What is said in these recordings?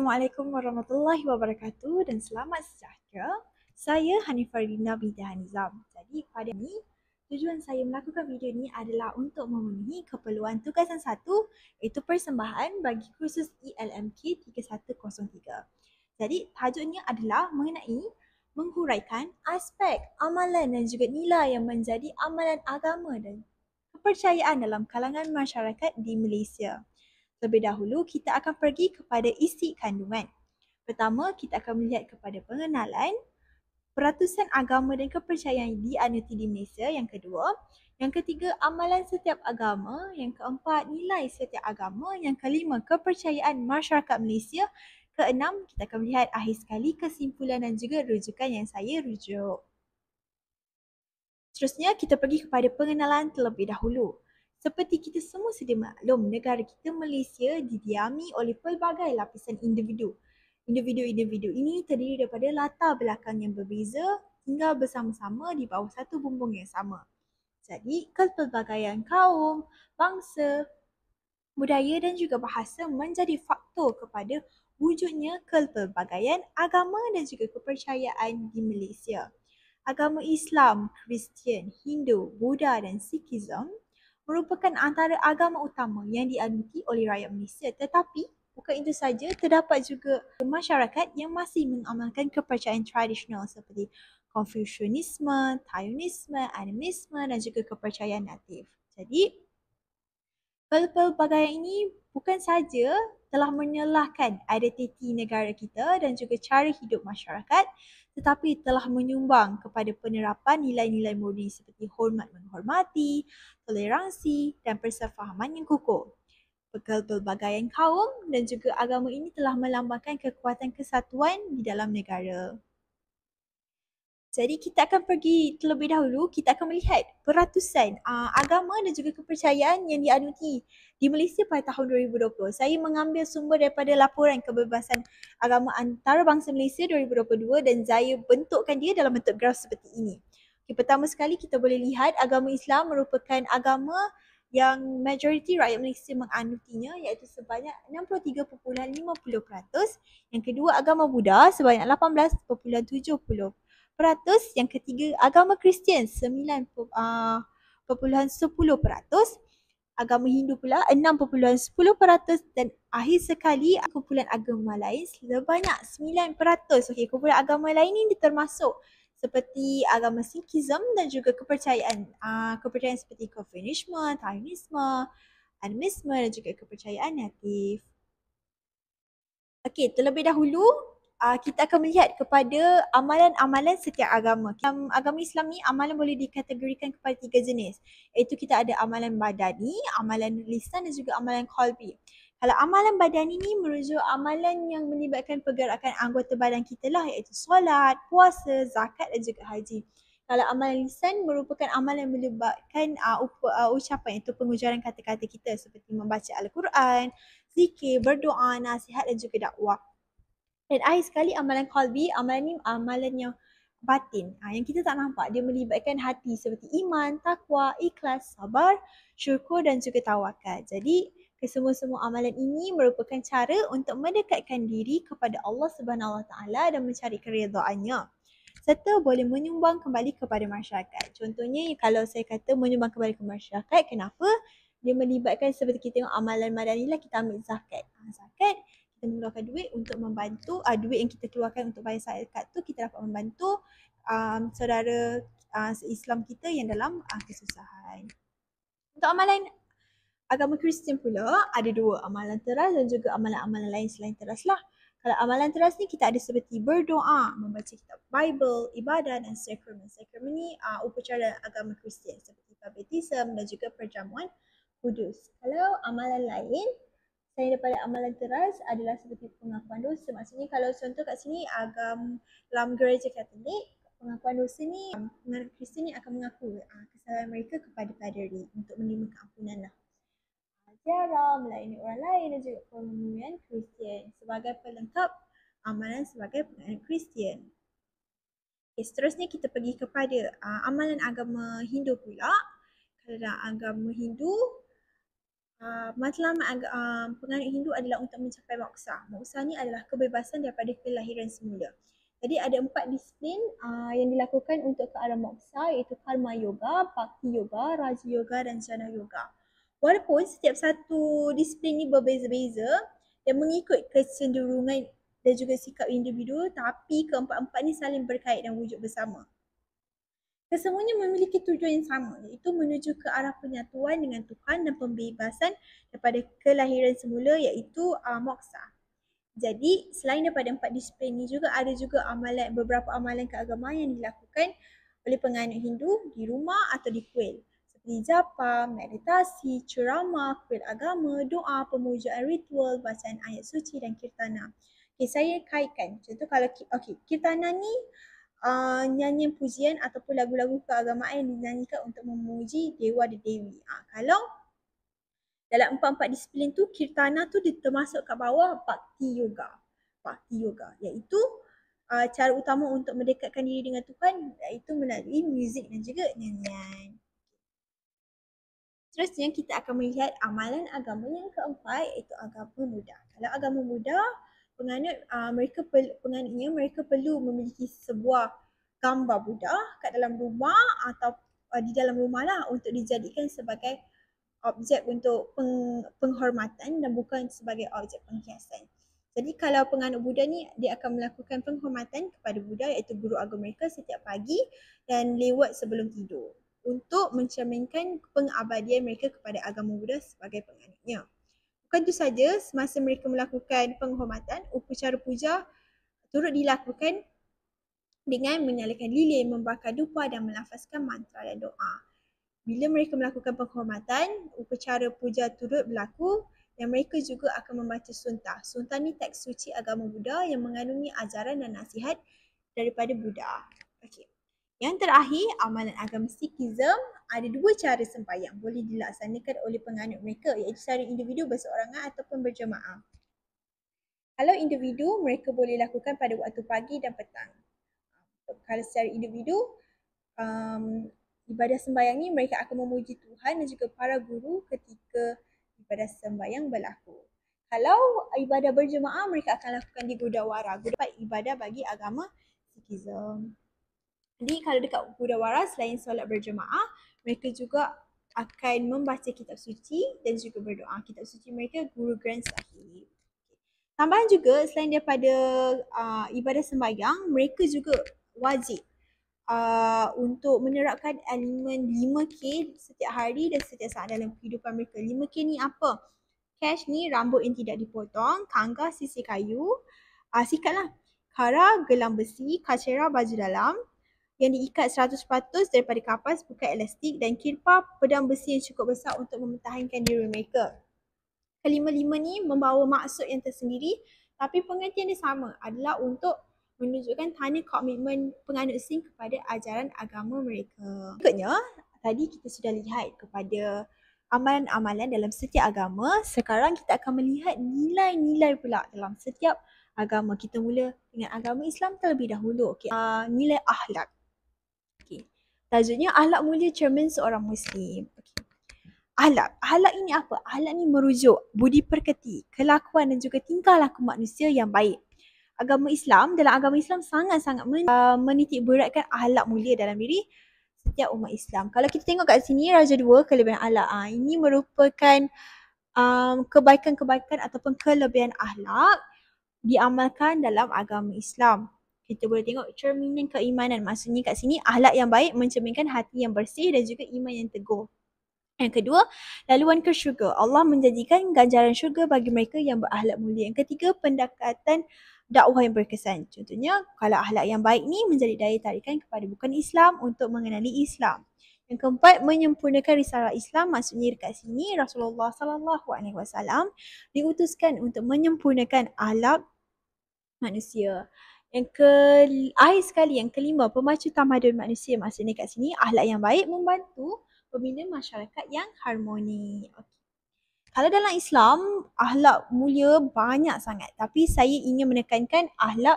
Assalamualaikum warahmatullahi wabarakatuh dan selamat sejahtera. Saya Hanifah Rina Binti Hanizam. Jadi pada ini, tujuan saya melakukan video ini adalah untuk memenuhi keperluan tugasan 1 iaitu persembahan bagi kursus ELMK 3103. Jadi tajuknya adalah mengenai menghuraikan aspek amalan dan juga nilai yang menjadi amalan agama dan kepercayaan dalam kalangan masyarakat di Malaysia. Terlebih dahulu, kita akan pergi kepada isi kandungan. Pertama, kita akan melihat kepada pengenalan peratusan agama dan kepercayaan yang dianuti di Malaysia. Yang kedua, yang ketiga, amalan setiap agama. Yang keempat, nilai setiap agama. Yang kelima, kepercayaan masyarakat Malaysia. Keenam, kita akan melihat akhir sekali kesimpulan dan juga rujukan yang saya rujuk. Seterusnya, kita pergi kepada pengenalan terlebih dahulu. Seperti kita semua sedia maklum, negara kita Malaysia didiami oleh pelbagai lapisan individu. Individu-individu ini terdiri daripada latar belakang yang berbeza, tinggal bersama-sama di bawah satu bumbung yang sama. Jadi, kepelbagaian kaum, bangsa, budaya dan juga bahasa menjadi faktor kepada wujudnya kepelbagaian agama dan juga kepercayaan di Malaysia. Agama Islam, Kristian, Hindu, Buddha dan Sikhism merupakan antara agama utama yang dianuti oleh rakyat Malaysia. Tetapi bukan itu saja, terdapat juga masyarakat yang masih mengamalkan kepercayaan tradisional seperti Konfusianisme, Taoisme, Animisme dan juga kepercayaan natif. Jadi, pelbagaian ini bukan saja telah menyelahkan identiti negara kita dan juga cara hidup masyarakat, tetapi telah menyumbang kepada penerapan nilai-nilai murni seperti hormat menghormati, toleransi dan persefahaman yang kukuh. Pelbagaian kaum dan juga agama ini telah melambangkan kekuatan kesatuan di dalam negara. Jadi kita akan pergi terlebih dahulu, kita akan melihat peratusan agama dan juga kepercayaan yang dianuti di Malaysia pada tahun 2020. Saya mengambil sumber daripada laporan kebebasan agama antarabangsa Malaysia 2022 dan saya bentukkan dia dalam bentuk graf seperti ini. Okay, pertama sekali kita boleh lihat agama Islam merupakan agama yang majoriti rakyat Malaysia menganutinya iaitu sebanyak 63.50%. Yang kedua agama Buddha sebanyak 18.70%. Yang ketiga agama Kristian 9.10%, agama Hindu pula 6.10% dan akhir sekali kumpulan agama lain sebanyak 9%. Okey, kumpulan agama lain ini termasuk seperti agama Sikhism dan juga kepercayaan seperti Konfusianisme, Taoisme, Animisme dan juga kepercayaan natif. Okey, terlebih dahulu kita akan melihat kepada amalan-amalan setiap agama. Agama Islam ni amalan boleh dikategorikan kepada 3 jenis. Iaitu kita ada amalan badani, amalan lisan dan juga amalan qalbi. Kalau amalan badani ni merujuk amalan yang melibatkan pergerakan anggota badan kita lah iaitu solat, puasa, zakat dan juga haji. Kalau amalan lisan merupakan amalan yang melibatkan ucapan iaitu pengujaran kata-kata kita seperti membaca Al-Quran, zikir, berdoa, nasihat dan juga dakwah. Dan akhir sekali amalan qalbi, amalan ni amalan yang batin, yang kita tak nampak. Dia melibatkan hati seperti iman, takwa, ikhlas, sabar, syukur dan juga tawakal. Jadi kesemua-semua amalan ini merupakan cara untuk mendekatkan diri kepada Allah Subhanahu Wa Taala dan mencari keridhaannya, serta boleh menyumbang kembali kepada masyarakat. Contohnya kalau saya kata menyumbang kembali ke masyarakat, kenapa? Dia melibatkan seperti kita tengok amalan madani lah, kita ambil zakat. Zakat kita mengeluarkan duit untuk membantu, duit yang kita keluarkan untuk bayar zakat tu kita dapat membantu saudara Islam kita yang dalam kesusahan. Untuk amalan agama Kristian pula ada 2, amalan teras dan juga amalan-amalan lain selain teras lah. Kalau amalan teras ni kita ada seperti berdoa, membaca kitab Bible, ibadat dan sakramen. Sakramen ni upacara agama Kristian seperti baptism dan juga perjamuan kudus. Kalau amalan lain selain daripada amalan teras adalah seperti pengakuan dosa. Maksudnya kalau contoh kat sini dalam gereja Katolik, pengakuan dosa ni penganut Kristian ni akan mengaku kesalahan mereka kepada paderi untuk menerima keampunan lah. Ziarah, melayani orang lain dan juga pemenuhan Kristian sebagai pelengkap amalan sebagai penganut Kristian. Okay, seterusnya kita pergi kepada amalan agama Hindu pula. Kalau dalam agama Hindu, Matlamat penganut Hindu adalah untuk mencapai moksa. Moksa ni adalah kebebasan daripada kelahiran semula. Jadi ada 4 disiplin yang dilakukan untuk ke arah moksa, iaitu karma yoga, bhakti yoga, raja yoga dan jana yoga. Walaupun setiap satu disiplin ni berbeza-beza dan mengikut kecenderungan dan juga sikap individu, tapi keempat-empat ni saling berkait dan wujud bersama. Kesemuanya memiliki tujuan yang sama, iaitu menuju ke arah penyatuan dengan Tuhan dan pembebasan daripada kelahiran semula, iaitu moksa. Jadi selain daripada 4 disiplin ini juga ada juga beberapa amalan keagamaan yang dilakukan oleh penganut Hindu di rumah atau di kuil. Seperti japa, meditasi, ceramah, kuil agama, doa, pemujaan ritual, bacaan ayat suci dan kirtana. Okay, saya kaitkan. Contoh kalau kirtana ni nyanyian pujian ataupun lagu-lagu keagamaan yang dinyanyikan untuk memuji dewa dan dewi. Kalau dalam 4-4 disiplin tu, kirtana tu termasuk kat bawah bhakti yoga. Bhakti yoga iaitu cara utama untuk mendekatkan diri dengan Tuhan iaitu melalui muzik dan juga nyanyian. Seterusnya kita akan melihat amalan agama yang keempat iaitu agama Buddha. Kalau agama Buddha, penganutnya mereka perlu memiliki sebuah gambar Buddha kat dalam rumah atau di dalam rumah lah untuk dijadikan sebagai objek untuk penghormatan dan bukan sebagai objek penghiasan. Jadi kalau penganut Buddha ni, dia akan melakukan penghormatan kepada Buddha iaitu guru agama mereka setiap pagi dan lewat sebelum tidur untuk mencerminkan pengabdian mereka kepada agama Buddha sebagai penganutnya. Bukan itu saja, semasa mereka melakukan penghormatan, upacara puja turut dilakukan dengan menyalakan lilin, membakar dupa dan melafazkan mantra dan doa. Bila mereka melakukan penghormatan, upacara puja turut berlaku dan mereka juga akan membaca suntah. Suntah ni teks suci agama Buddha yang mengandungi ajaran dan nasihat daripada Buddha. Okey. Yang terakhir, amalan agama Sikhism ada 2 cara sembahyang boleh dilaksanakan oleh penganut mereka iaitu secara individu, berseorangan ataupun berjemaah. Kalau individu, mereka boleh lakukan pada waktu pagi dan petang. Kalau secara individu, ibadah sembahyang ni mereka akan memuji Tuhan dan juga para guru ketika ibadah sembahyang berlaku. Kalau ibadah berjemaah, mereka akan lakukan di Gurdwara. Ibadah bagi agama Sikhism. Jadi kalau dekat Gurdwara, selain solat berjemaah, mereka juga akan membaca kitab suci dan juga berdoa. Kitab suci mereka Guru Granth Sahib. Tambahan juga, selain daripada ibadah sembahyang, mereka juga wajib untuk menerapkan elemen 5K setiap hari dan setiap saat dalam kehidupan mereka. 5K ni apa? Cash ni rambut yang tidak dipotong, kangga sisir kayu, sikat lah, kara gelang besi, kacera baju dalam yang diikat 100% daripada kapas bukan elastik dan kirpa pedang besi yang cukup besar untuk mempertahankan diri mereka. Kelima-lima ni membawa maksud yang tersendiri tapi pengertian dia sama, adalah untuk menunjukkan tanda komitmen penganut Sikh kepada ajaran agama mereka. Berikutnya, tadi kita sudah lihat kepada amalan-amalan dalam setiap agama. Sekarang kita akan melihat nilai-nilai pula dalam setiap agama. Kita mula dengan agama Islam terlebih dahulu. Nilai akhlak. Tajuknya akhlak mulia cermin seorang Muslim. Akhlak ini apa? Akhlak ini merujuk budi pekerti, kelakuan dan juga tingkah laku manusia yang baik. Dalam agama Islam sangat-sangat menitik beratkan akhlak mulia dalam diri setiap umat Islam. Kalau kita tengok kat sini, Raja 2 kelebihan akhlak. Ini merupakan kebaikan-kebaikan ataupun kelebihan akhlak diamalkan dalam agama Islam. Kita boleh tengok cerminan keimanan. Maksudnya kat sini akhlak yang baik mencerminkan hati yang bersih dan juga iman yang teguh. Yang kedua, laluan ke syurga. Allah menjanjikan ganjaran syurga bagi mereka yang berakhlak mulia. Yang ketiga, pendekatan dakwah yang berkesan. Contohnya, kalau akhlak yang baik ni menjadi daya tarikan kepada bukan Islam untuk mengenali Islam. Yang keempat, menyempurnakan risalah Islam. Maksudnya dekat sini Rasulullah SAW diutuskan untuk menyempurnakan akhlak manusia. Akhir sekali, yang kelima, pemacu tamadun manusia. Maksudnya kat sini akhlak yang baik membantu pembina masyarakat yang harmoni. Okay. Kalau dalam Islam, akhlak mulia banyak sangat. Tapi saya ingin menekankan akhlak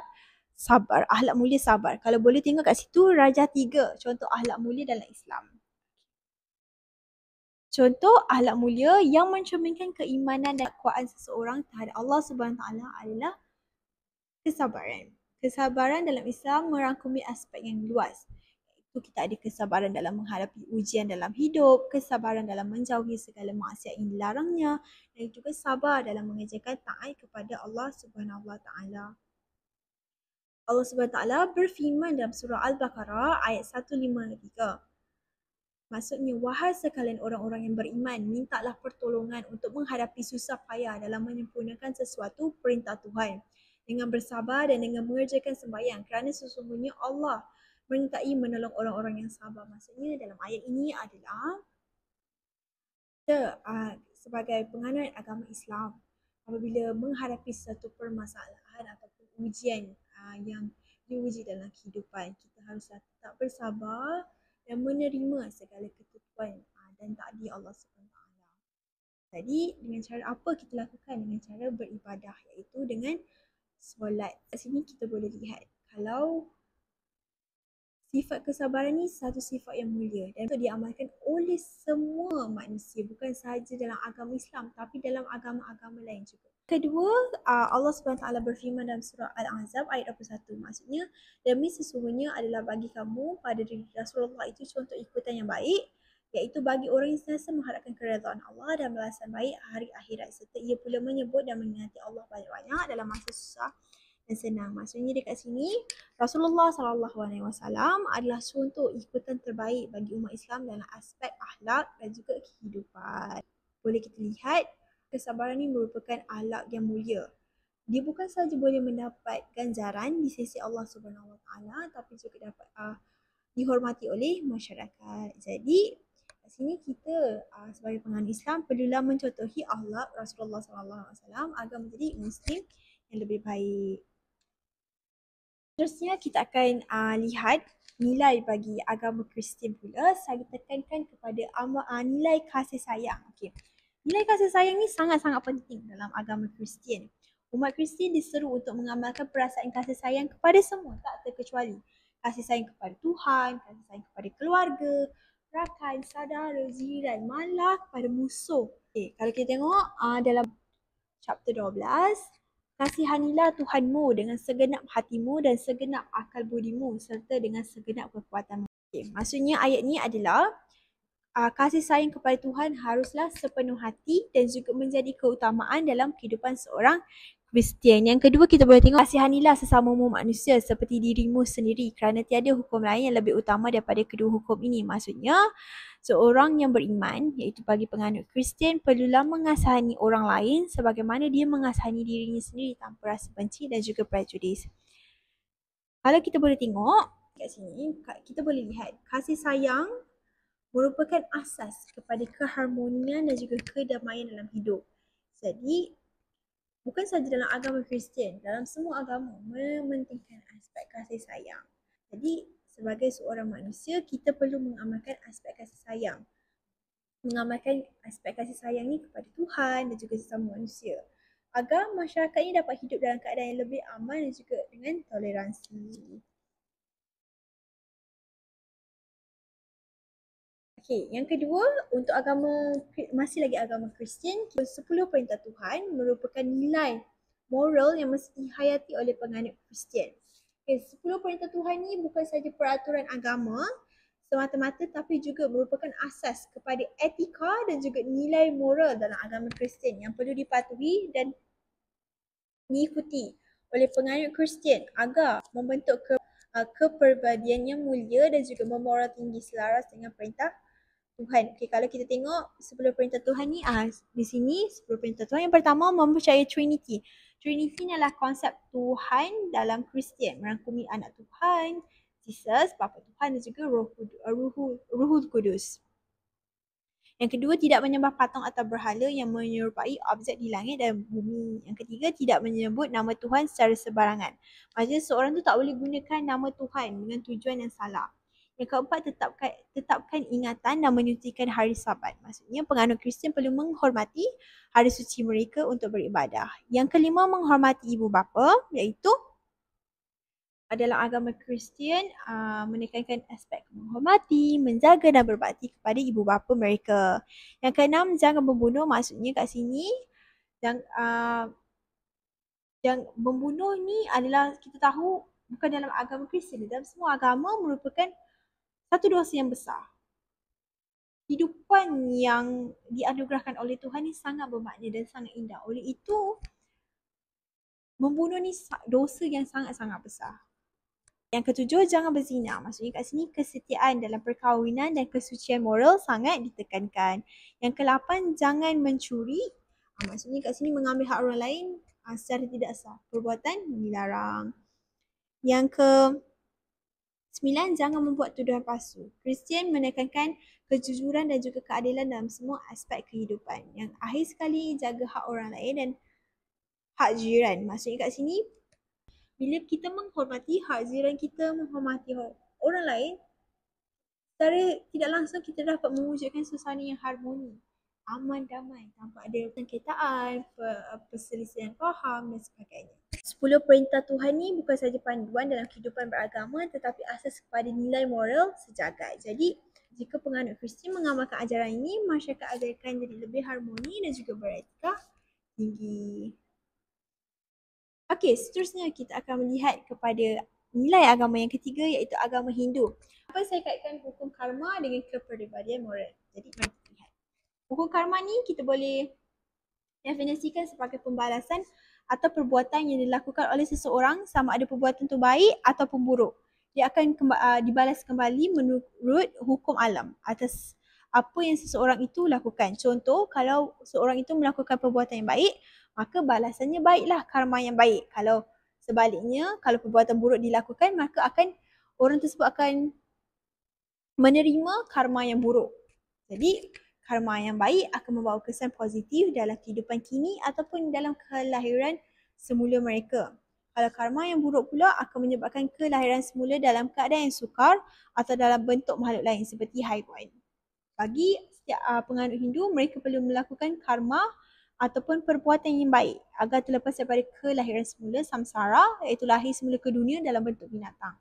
sabar, akhlak mulia sabar. Kalau boleh tengok kat situ, Raja 3, contoh akhlak mulia dalam Islam. Contoh akhlak mulia yang mencerminkan keimanan dan kekuatan seseorang terhadap Allah Subhanahu Wa Taala adalah kesabaran. Kesabaran dalam Islam merangkumi aspek yang luas. Itu kita ada kesabaran dalam menghadapi ujian dalam hidup, kesabaran dalam menjauhi segala maksiat yang dilarangnya, dan juga sabar dalam mengerjakan taat kepada Allah Subhanahu Wa Taala. Allah Subhanahu Wa Taala berfirman dalam surah Al-Baqarah ayat 153. Maksudnya, wahai sekalian orang-orang yang beriman, mintalah pertolongan untuk menghadapi susah payah dalam menyempurnakan sesuatu perintah Tuhan. Dengan bersabar dan dengan mengerjakan sembahyang kerana sesungguhnya Allah menyertai menolong orang-orang yang sabar. Maksudnya dalam ayat ini adalah kita sebagai penganut agama Islam, apabila menghadapi satu permasalahan ataupun ujian yang diuji dalam kehidupan, kita haruslah tetap bersabar dan menerima segala ketentuan dan takdir Allah SWT. Jadi dengan cara apa kita lakukan? Dengan cara beribadah, iaitu dengan solat. Kat sini kita boleh lihat kalau sifat kesabaran ni satu sifat yang mulia dan itu diamalkan oleh semua manusia, bukan sahaja dalam agama Islam tapi dalam agama-agama lain juga. Kedua, Allah SWT berfirman dalam surah Al-Ahzab ayat 21. Maksudnya, demi sesungguhnya adalah bagi kamu pada diri Rasulullah itu contoh ikutan yang baik, iaitu bagi orang yang sentiasa mengharapkan keredaan Allah dan balasan baik hari akhirat, serta ia pula menyebut dan mengingati Allah banyak-banyak dalam masa susah dan senang. Maksudnya dekat sini Rasulullah SAW adalah contoh ikutan terbaik bagi umat Islam dalam aspek akhlak dan juga kehidupan. Boleh kita lihat kesabaran ini merupakan akhlak yang mulia. Dia bukan sahaja boleh mendapat ganjaran di sisi Allah Subhanahu Wa Taala, tapi juga dapat dihormati oleh masyarakat. Jadi kat sini kita sebagai penganut Islam perlulah mencontohi akhlak Rasulullah SAW agar menjadi Muslim yang lebih baik. Seterusnya kita akan lihat nilai bagi agama Kristian pula. Saya tekankan kepada nilai kasih sayang. Okay. Nilai kasih sayang ni sangat-sangat penting dalam agama Kristian. Umat Kristian diseru untuk mengamalkan perasaan kasih sayang kepada semua, tak terkecuali. Kasih sayang kepada Tuhan, kasih sayang kepada keluarga, rakan, saudara, jiran, malah kepada musuh. Okay, kalau kita tengok dalam chapter 12, kasihanilah Tuhanmu dengan segenap hatimu dan segenap akal budimu serta dengan segenap kekuatanmu. Okay, maksudnya ayat ni adalah kasih sayang kepada Tuhan haruslah sepenuh hati dan juga menjadi keutamaan dalam kehidupan seorang Kristian. Yang kedua, kita boleh tengok kasihanilah sesamamu manusia seperti dirimu sendiri kerana tiada hukum lain yang lebih utama daripada kedua hukum ini. Maksudnya, seorang yang beriman, iaitu bagi penganut Kristian, perlulah mengasihani orang lain sebagaimana dia mengasihani dirinya sendiri tanpa rasa benci dan juga prejudis. Kalau kita boleh tengok kat sini, kita boleh lihat kasih sayang merupakan asas kepada keharmonian dan juga kedamaian dalam hidup. Jadi, bukan sahaja dalam agama Kristian, dalam semua agama mementingkan aspek kasih sayang. Jadi, sebagai seorang manusia, kita perlu mengamalkan aspek kasih sayang. Mengamalkan aspek kasih sayang ni kepada Tuhan dan juga sesama manusia, agar masyarakat ini dapat hidup dalam keadaan yang lebih aman dan juga dengan toleransi. Okay, yang kedua, untuk masih lagi agama Kristian, 10 perintah Tuhan merupakan nilai moral yang mesti dihayati oleh penganut Kristian. Okay, 10 perintah Tuhan ni bukan sahaja peraturan agama semata-mata, tapi juga merupakan asas kepada etika dan juga nilai moral dalam agama Kristian yang perlu dipatuhi dan diikuti oleh penganut Kristian agar membentuk kepribadian yang mulia dan juga memoral tinggi selaras dengan perintah Tuhan. Okay, kalau kita tengok 10 perintah Tuhan ni, di sini 10 perintah Tuhan. Yang pertama, mempercayai Trinity. Trinity ni adalah konsep Tuhan dalam Kristian, merangkumi anak Tuhan, Jesus, Bapa Tuhan dan juga Ruhul Kudus. Yang kedua, tidak menyembah patung atau berhala yang menyerupai objek di langit dan bumi. Yang ketiga, tidak menyebut nama Tuhan secara sebarangan. Maksudnya seorang tu tak boleh gunakan nama Tuhan dengan tujuan yang salah. Yang keempat, tetapkan ingatan dan menyucikan hari Sabat. Maksudnya penganut Kristian perlu menghormati hari suci mereka untuk beribadah. Yang kelima, menghormati ibu bapa, iaitu dalam agama Kristian menekankan aspek menghormati, menjaga dan berbakti kepada ibu bapa mereka. Yang keenam, jangan membunuh. Maksudnya kat sini yang membunuh ni adalah kita tahu bukan dalam agama Kristian, dalam semua agama merupakan satu dosa yang besar. Kehidupan yang dianugerahkan oleh Tuhan ni sangat bermakna dan sangat indah. Oleh itu, membunuh ni dosa yang sangat-sangat besar. Yang ketujuh, jangan berzina. Maksudnya kat sini kesetiaan dalam perkahwinan dan kesucian moral sangat ditekankan. Yang ke-8, jangan mencuri. Maksudnya kat sini mengambil hak orang lain secara tidak sah. Perbuatan dilarang. Yang ke-9, jangan membuat tuduhan palsu. Kristian menekankan kejujuran dan juga keadilan dalam semua aspek kehidupan. Yang akhir sekali, jaga hak orang lain dan hak jiran. Maksudnya kat sini, bila kita menghormati hak jiran kita, menghormati orang lain, secara tidak langsung kita dapat mewujudkan suasana yang harmoni, aman, damai, tanpa ada sengketaan, perselisihan faham dan sebagainya. 10 perintah Tuhan ni bukan sahaja panduan dalam kehidupan beragama tetapi asas kepada nilai moral sejagat. Jadi, jika penganut Kristian mengamalkan ajaran ini, masyarakat akan jadi lebih harmoni dan juga beretika tinggi. Okey, seterusnya kita akan melihat kepada nilai agama yang ketiga iaitu agama Hindu. Apa saya kaitkan hukum karma dengan kepribadian moral? Jadi mari kita lihat. Hukum karma ni kita boleh definisikan sebagai pembalasan atau perbuatan yang dilakukan oleh seseorang sama ada perbuatan itu baik ataupun buruk. Dia akan dibalas kembali menurut hukum alam atas apa yang seseorang itu lakukan. Contoh, kalau seorang itu melakukan perbuatan yang baik, maka balasannya baiklah, karma yang baik. Kalau sebaliknya, kalau perbuatan buruk dilakukan, maka orang tersebut akan menerima karma yang buruk. Jadi, karma yang baik akan membawa kesan positif dalam kehidupan kini ataupun dalam kelahiran semula mereka. Kalau karma yang buruk pula akan menyebabkan kelahiran semula dalam keadaan yang sukar atau dalam bentuk makhluk lain seperti haiwan. Bagi setiap penganut Hindu, mereka perlu melakukan karma ataupun perbuatan yang baik agar terlepas daripada kelahiran semula samsara, iaitu lahir semula ke dunia dalam bentuk binatang.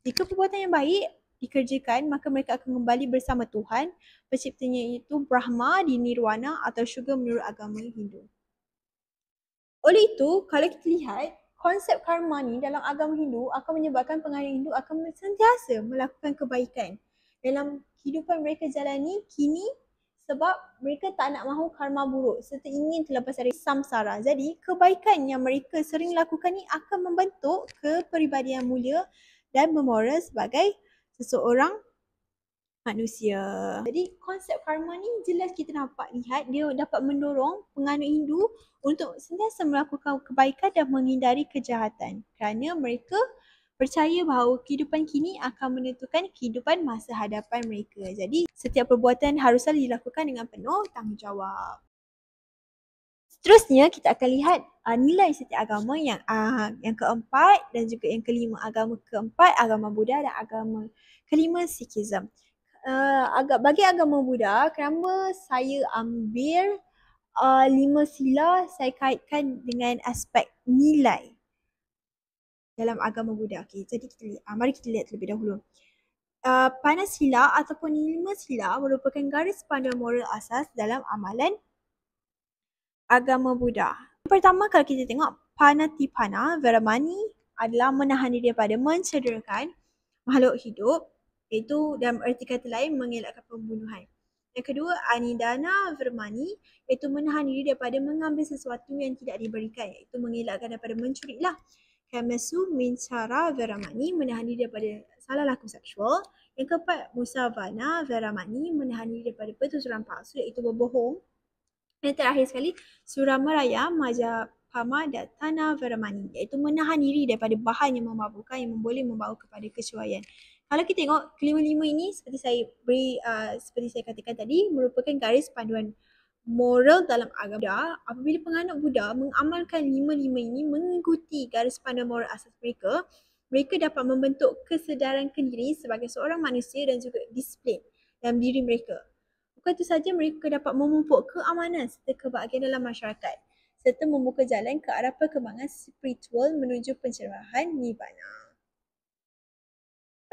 Jika perbuatan yang baik dikerjakan, maka mereka akan kembali bersama Tuhan, penciptanya iaitu Brahma di Nirwana atau syurga menurut agama Hindu. Oleh itu, kalau kita lihat, konsep karma ni dalam agama Hindu akan menyebabkan penganut Hindu akan sentiasa melakukan kebaikan dalam kehidupan mereka jalani kini sebab mereka tak nak mahu karma buruk serta ingin terlepas dari samsara. Jadi, kebaikan yang mereka sering lakukan ni akan membentuk kepribadian mulia dan bermoral sebagai seseorang manusia. Jadi konsep karma ni jelas kita dapat lihat dia dapat mendorong penganut Hindu untuk sentiasa melakukan kebaikan dan menghindari kejahatan kerana mereka percaya bahawa kehidupan kini akan menentukan kehidupan masa hadapan mereka. Jadi setiap perbuatan haruslah dilakukan dengan penuh tanggungjawab. Seterusnya kita akan lihat nilai setiap agama yang keempat dan juga yang kelima. Agama keempat, agama Buddha dan agama kelima, Sikhism. Bagi agama Buddha, kenapa saya ambil 5 sila saya kaitkan dengan aspek nilai dalam agama Buddha. Okay, jadi mari kita lihat terlebih dahulu. Panasila ataupun 5 sila merupakan garis panduan moral asas dalam amalan agama Buddha. Pertama, kalau kita tengok Panatipana Veramani adalah menahan diri daripada mencederakan makhluk hidup, iaitu dalam erti kata lain mengelakkan pembunuhan. Yang kedua, Anidana Vermani, iaitu menahan diri daripada mengambil sesuatu yang tidak diberikan, iaitu mengelakkan daripada mencuri lah. Kamasu Mincara Veramani, menahan diri daripada salah laku seksual. Yang keempat, Musavana Veramani, menahan diri daripada pertuturan palsu, iaitu berbohong. Yang terakhir sekali, Suramaraya Majapama Datana Veramani, iaitu menahan diri daripada bahan yang memabukkan yang boleh membawa kepada kesyuaian. Kalau kita tengok kelima-lima ini seperti saya katakan tadi merupakan garis panduan moral dalam agama Buddha. Apabila penganut Buddha mengamalkan lima-lima ini mengikuti garis panduan moral asas mereka, mereka dapat membentuk kesedaran diri sebagai seorang manusia dan juga disiplin dalam diri mereka. Bukan itu saja, mereka dapat memupuk keamanan serta kebahagiaan dalam masyarakat serta membuka jalan ke arah perkembangan spiritual menuju pencerahan Nibbana.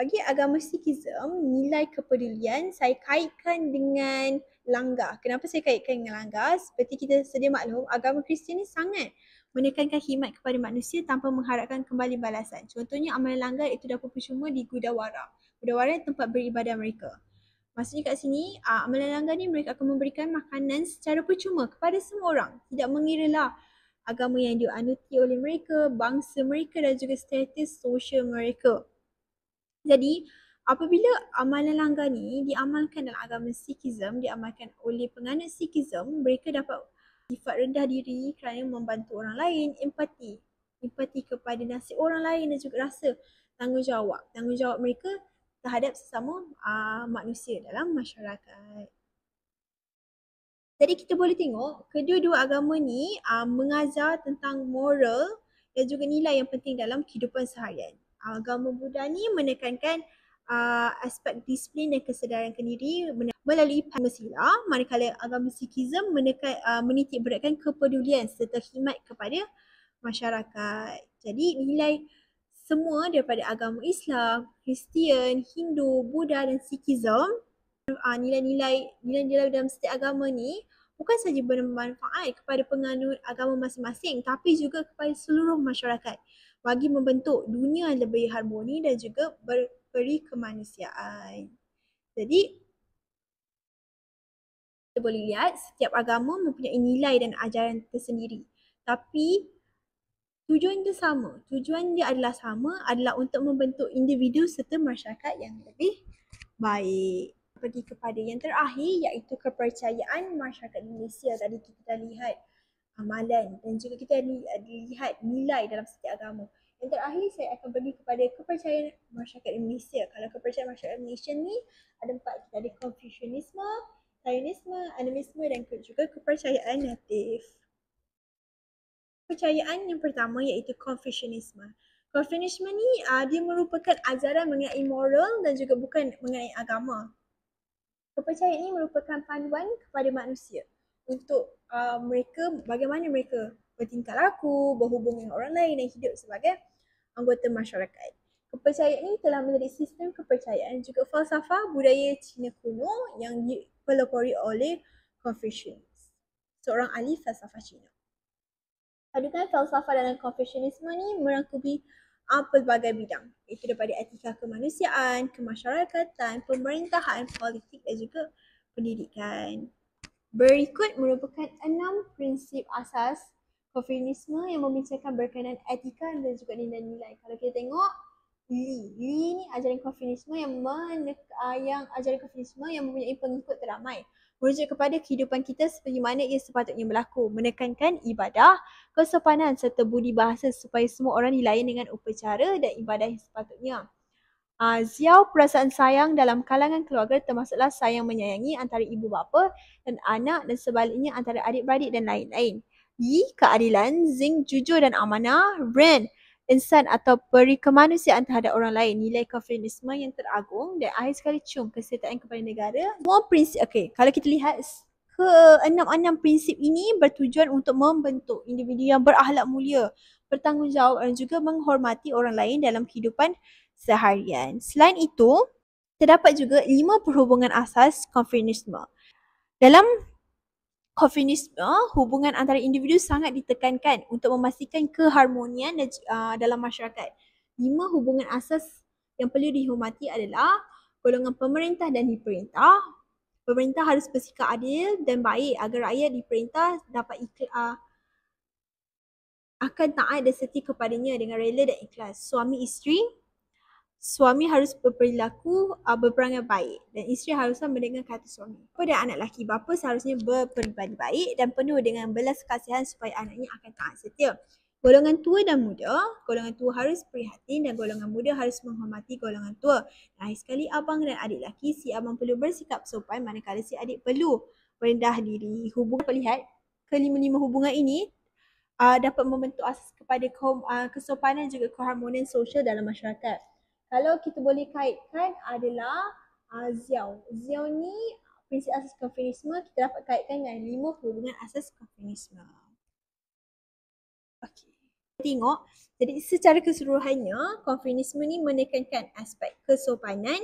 Bagi agama Sikhism, nilai kepedulian saya kaitkan dengan langgar. Kenapa saya kaitkan dengan langgar? Seperti kita sedia maklum, agama Kristian ni sangat menekankan khidmat kepada manusia tanpa mengharapkan kembali balasan. Contohnya amalan langgar itu dapat percuma di Gurdwara. Gurdwara tempat beribadah mereka. Maksudnya kat sini, amalan langgar ni mereka akan memberikan makanan secara percuma kepada semua orang. Tidak mengiralah agama yang dianuti oleh mereka, bangsa mereka dan juga status sosial mereka. Jadi, apabila amalan langgar ni diamalkan dalam agama Sikhism, diamalkan oleh penganut Sikhism, mereka dapat sifat rendah diri kerana membantu orang lain, empati. Empati kepada nasib orang lain dan juga rasa tanggungjawab. Tanggungjawab mereka terhadap sesama manusia dalam masyarakat. Jadi kita boleh tengok kedua-dua agama ni mengajar tentang moral dan juga nilai yang penting dalam kehidupan seharian. Agama Buddha ni menekankan aspek disiplin dan kesedaran kendiri melalui Pancasila, manakala agama Sikhism menitik beratkan kepedulian serta khidmat kepada masyarakat. Jadi nilai semua daripada agama Islam, Kristian, Hindu, Buddha dan Sikhism, nilai-nilai dalam setiap agama ni bukan sahaja bermanfaat kepada penganut agama masing-masing tapi juga kepada seluruh masyarakat bagi membentuk dunia yang lebih harmoni dan juga berperi kemanusiaan. Jadi kita boleh lihat setiap agama mempunyai nilai dan ajaran tersendiri. Tapi tujuan dia sama. Tujuan dia adalah sama, adalah untuk membentuk individu serta masyarakat yang lebih baik. Pergi kepada yang terakhir iaitu kepercayaan masyarakat Malaysia. Tadi kita dah lihat amalan dan juga kita lihat nilai dalam setiap agama. Yang terakhir saya akan pergi kepada kepercayaan masyarakat Malaysia. Kalau kepercayaan masyarakat Malaysia ni ada 4. Kita ada Confucianisme, Zionisme, Animisme dan juga kepercayaan natif. Kepercayaan yang pertama iaitu Confucianisme. Confucianisme ni dia merupakan ajaran mengenai moral dan juga bukan mengenai agama. Kepercayaan ini merupakan panduan kepada manusia untuk mereka, bagaimana mereka bertingkah laku, berhubung dengan orang lain dan hidup sebagai anggota masyarakat. Kepercayaan ini telah menjadi sistem kepercayaan juga falsafah budaya Cina kuno yang dipelopori oleh Confucius, seorang ahli falsafah Cina. Padukan falsafah dalam Confucianisme ni merangkumi pelbagai bidang, iaitu daripada etika kemanusiaan, kemasyarakatan, pemerintahan, politik dan juga pendidikan. Berikut merupakan 6 prinsip asas Confucianisme yang membincangkan berkenaan etika dan juga nilai-nilai. Kalau kita tengok Li ni ajaran Confucianisme yang ajaran Confucianisme yang mempunyai pengikut teramai, merujuk kepada kehidupan kita seperti mana ia sepatutnya berlaku, menekankan ibadah, kesopanan serta budi bahasa supaya semua orang dilayan dengan upacara dan ibadah yang sepatutnya. Ziao, perasaan sayang dalam kalangan keluarga termasuklah sayang menyayangi antara ibu bapa dan anak dan sebaliknya antara adik-beradik dan lain-lain. Yi, keadilan. Zing, jujur dan amanah. Ren, insan atau peri kemanusiaan terhadap orang lain. Nilai Confucianisme yang teragung. Dan akhir sekali Chung, kesertaan kepada negara. Semua prinsip, kalau kita lihat ke-6 prinsip ini bertujuan untuk membentuk individu yang berakhlak mulia, bertanggungjawab dan juga menghormati orang lain dalam kehidupan seharian. Selain itu, terdapat juga 5 perhubungan asas Confucianisme. Dalam Confucianisme, hubungan antara individu sangat ditekankan untuk memastikan keharmonian dalam masyarakat. 5 hubungan asas yang perlu dihormati adalah golongan pemerintah dan diperintah. Pemerintah harus bersikap adil dan baik agar rakyat diperintah dapat akan taat dan setia kepadanya dengan rela dan ikhlas. Suami isteri, suami harus berperangai baik dan isteri haruslah mendengar kata suami. Bapa dan anak lelaki, bapa seharusnya berperibadi baik dan penuh dengan belas kasihan supaya anaknya akan taat setia. Golongan tua dan muda, golongan tua harus prihatin dan golongan muda harus menghormati golongan tua. Akhir sekali abang dan adik lelaki, si abang perlu bersikap sopan manakala si adik perlu merendah diri. Hubungan lihat kelima-lima hubungan ini dapat membentuk asas kepada kesopanan juga keharmonian sosial dalam masyarakat. Kalau kita boleh kaitkan adalah Ziao. Ziao ni prinsip asas Confucianisme kita dapat kaitkan dengan 5 hubungan asas Confucianisme. Okey. Tengok, jadi secara keseluruhannya, konformisme ni menekankan aspek kesopanan,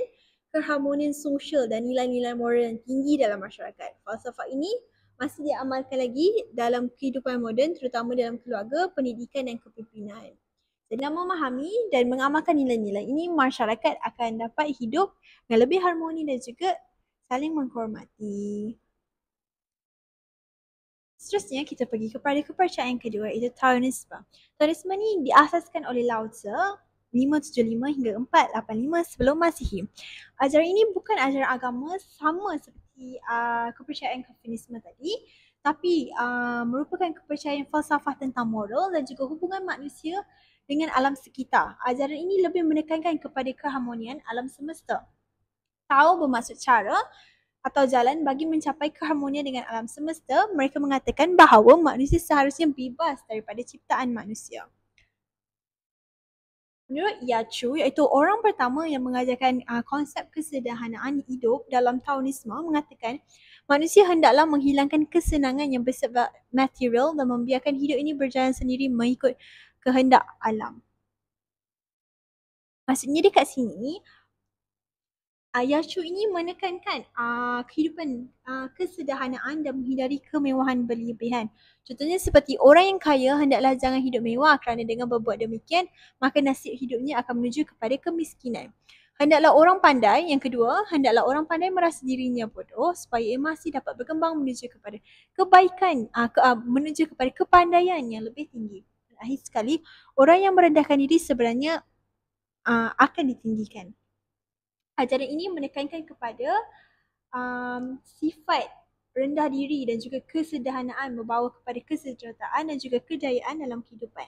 keharmonian sosial dan nilai-nilai moral yang tinggi dalam masyarakat. Falsafah ini masih diamalkan lagi dalam kehidupan moden, terutama dalam keluarga, pendidikan dan kepimpinan. Dengan memahami dan mengamalkan nilai-nilai ini, masyarakat akan dapat hidup dengan lebih harmoni dan juga saling menghormati. Seterusnya kita pergi kepada kepercayaan kedua, iaitu Taoisme. Taoisme ni diasaskan oleh Lao Tzu 575 hingga 485 sebelum Masihi. Ajaran ini bukan ajaran agama sama seperti kepercayaan Konfusianisme tadi, tapi merupakan kepercayaan falsafah tentang moral dan juga hubungan manusia dengan alam sekitar. Ajaran ini lebih menekankan kepada keharmonian alam semesta. Tao bermaksud cara atau jalan bagi mencapai keharmonian dengan alam semesta. Mereka mengatakan bahawa manusia seharusnya bebas daripada ciptaan manusia. Menurut Yachu, iaitu orang pertama yang mengajarkan konsep kesederhanaan hidup dalam Taoisme, mengatakan manusia hendaklah menghilangkan kesenangan yang bersifat material dan membiarkan hidup ini berjalan sendiri mengikut kehendak alam. Maksudnya dekat sini, Yachu ini menekankan kehidupan kesederhanaan dan menghindari kemewahan berlebihan. Contohnya seperti orang yang kaya hendaklah jangan hidup mewah kerana dengan berbuat demikian maka nasib hidupnya akan menuju kepada kemiskinan. Hendaklah orang pandai, yang kedua, hendaklah orang pandai merasa dirinya bodoh supaya ia masih dapat berkembang menuju kepada kebaikan, menuju kepada kepandaian yang lebih tinggi. Akhir sekali, orang yang merendahkan diri sebenarnya akan ditinggikan. Ajaran ini menekankan kepada sifat rendah diri dan juga kesederhanaan membawa kepada kesejahteraan dan juga kejayaan dalam kehidupan.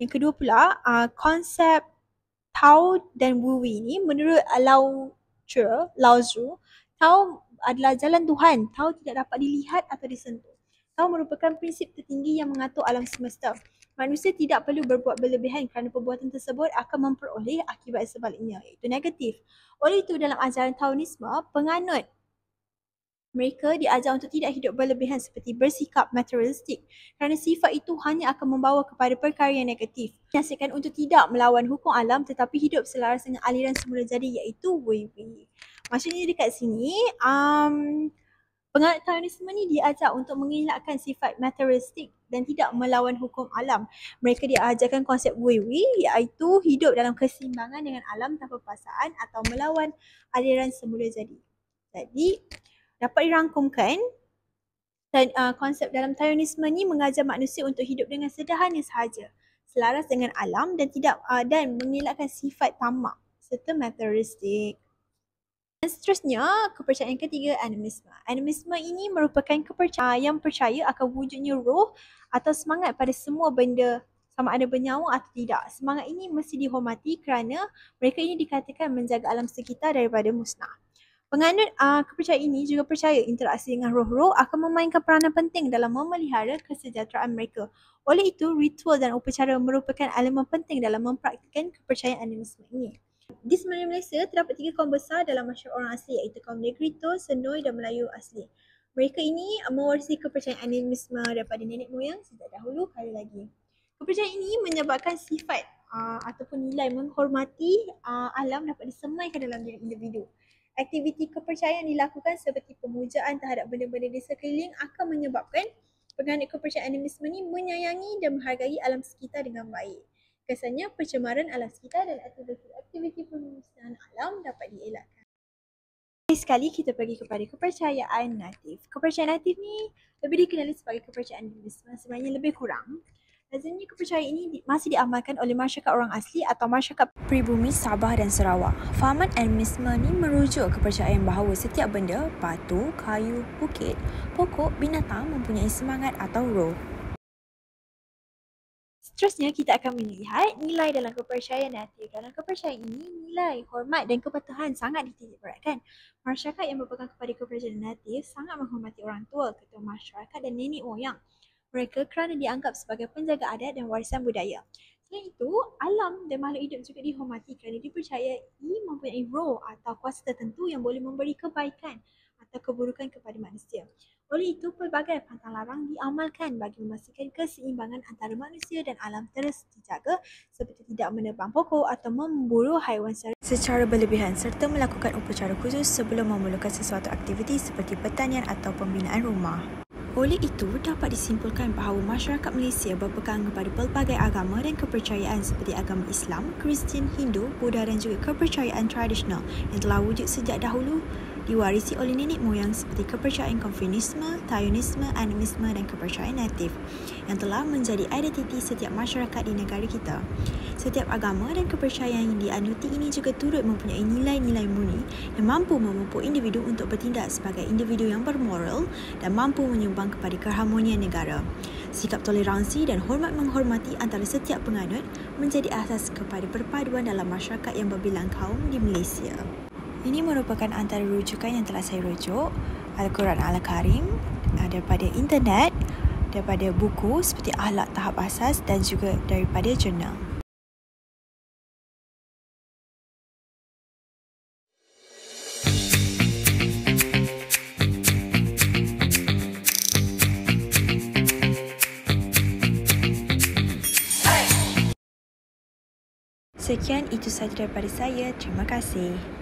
Yang kedua pula, konsep Tao dan Wu Wei ini menurut Lao Tzu, Tao adalah jalan Tuhan. Tao tidak dapat dilihat atau disentuh. Tao merupakan prinsip tertinggi yang mengatur alam semesta. Manusia tidak perlu berbuat berlebihan kerana perbuatan tersebut akan memperoleh akibat sebaliknya, iaitu negatif. Oleh itu dalam ajaran Taoisme, penganut mereka diajar untuk tidak hidup berlebihan seperti bersikap materialistik kerana sifat itu hanya akan membawa kepada perkara yang negatif. Nasihatkan untuk tidak melawan hukum alam tetapi hidup selaras dengan aliran semula jadi, iaitu Wei Wei. Maksudnya dekat sini, penganut Taoisme ni diajar untuk mengelakkan sifat materialistik dan tidak melawan hukum alam. Mereka diajarkan konsep Wei Wei, iaitu hidup dalam keseimbangan dengan alam tanpa paksaan atau melawan aliran semula jadi. Jadi, dapat dirangkumkan dan konsep dalam Taoisme ni mengajar manusia untuk hidup dengan sederhana sahaja, selaras dengan alam dan tidak dan mengelakkan sifat tamak serta materialistik. Dan seterusnya, kepercayaan ketiga, animisme. Animisme ini merupakan kepercayaan yang percaya akan wujudnya roh atau semangat pada semua benda sama ada bernyawa atau tidak. Semangat ini mesti dihormati kerana mereka ini dikatakan menjaga alam sekitar daripada musnah. Penganut kepercayaan ini juga percaya interaksi dengan roh-roh akan memainkan peranan penting dalam memelihara kesejahteraan mereka. Oleh itu, ritual dan upacara merupakan elemen penting dalam mempraktikkan kepercayaan animisme ini. Di semenanjung Malaysia, terdapat 3 kaum besar dalam masyarakat orang asli, iaitu kaum Negrito, Senoi dan Melayu asli. Mereka ini mewarisi kepercayaan animisme daripada nenek moyang sejak dahulu kala lagi. Kepercayaan ini menyebabkan sifat ataupun nilai menghormati alam dapat disemaikan dalam diri individu. Aktiviti kepercayaan dilakukan seperti pemujaan terhadap benda-benda di sekeliling akan menyebabkan penganut kepercayaan animisme ini menyayangi dan menghargai alam sekitar dengan baik. Kesannya, pencemaran alam sekitar dan aktiviti pemusnahan alam dapat dielakkan. Sekali kita pergi kepada kepercayaan natif. Kepercayaan natif ni lebih dikenali sebagai kepercayaan animisme, sebenarnya lebih kurang. Lazimnya kepercayaan ini masih diamalkan oleh masyarakat orang asli atau masyarakat pribumi Sabah dan Sarawak. Fahaman animisme ni merujuk kepercayaan bahawa setiap benda, batu, kayu, bukit, pokok, binatang mempunyai semangat atau roh. Seterusnya kita akan melihat nilai dalam kepercayaan natif. Dalam kepercayaan ini, nilai, hormat dan kepatuhan sangat dititikberatkan. Masyarakat yang berpegang kepada kepercayaan natif sangat menghormati orang tua, ketua masyarakat dan nenek moyang mereka kerana dianggap sebagai penjaga adat dan warisan budaya. Selain itu, alam dan makhluk hidup juga dihormati kerana dipercayai mempunyai roh atau kuasa tertentu yang boleh memberi kebaikan atau keburukan kepada manusia. Oleh itu, pelbagai pantang larang diamalkan bagi memastikan keseimbangan antara manusia dan alam terus dijaga, seperti tidak menebang pokok atau memburu haiwan secara berlebihan serta melakukan upacara khusus sebelum memulakan sesuatu aktiviti seperti pertanian atau pembinaan rumah. Oleh itu, dapat disimpulkan bahawa masyarakat Malaysia berpegang kepada pelbagai agama dan kepercayaan seperti agama Islam, Kristian, Hindu, Buddha dan juga kepercayaan tradisional yang telah wujud sejak dahulu diwarisi oleh nenek moyang seperti kepercayaan Konfusianisme, Taoisme, Animisme dan kepercayaan natif yang telah menjadi identiti setiap masyarakat di negara kita. Setiap agama dan kepercayaan yang dianuti ini juga turut mempunyai nilai-nilai murni yang mampu memupuk individu untuk bertindak sebagai individu yang bermoral dan mampu menyumbang kepada keharmonian negara. Sikap toleransi dan hormat menghormati antara setiap penganut menjadi asas kepada perpaduan dalam masyarakat yang berbilang kaum di Malaysia. Ini merupakan antara rujukan yang telah saya rujuk, Al-Quran Al-Karim, daripada internet, daripada buku seperti Akhlak Tahap Asas dan juga daripada jurnal. Sekian itu sahaja daripada saya. Terima kasih.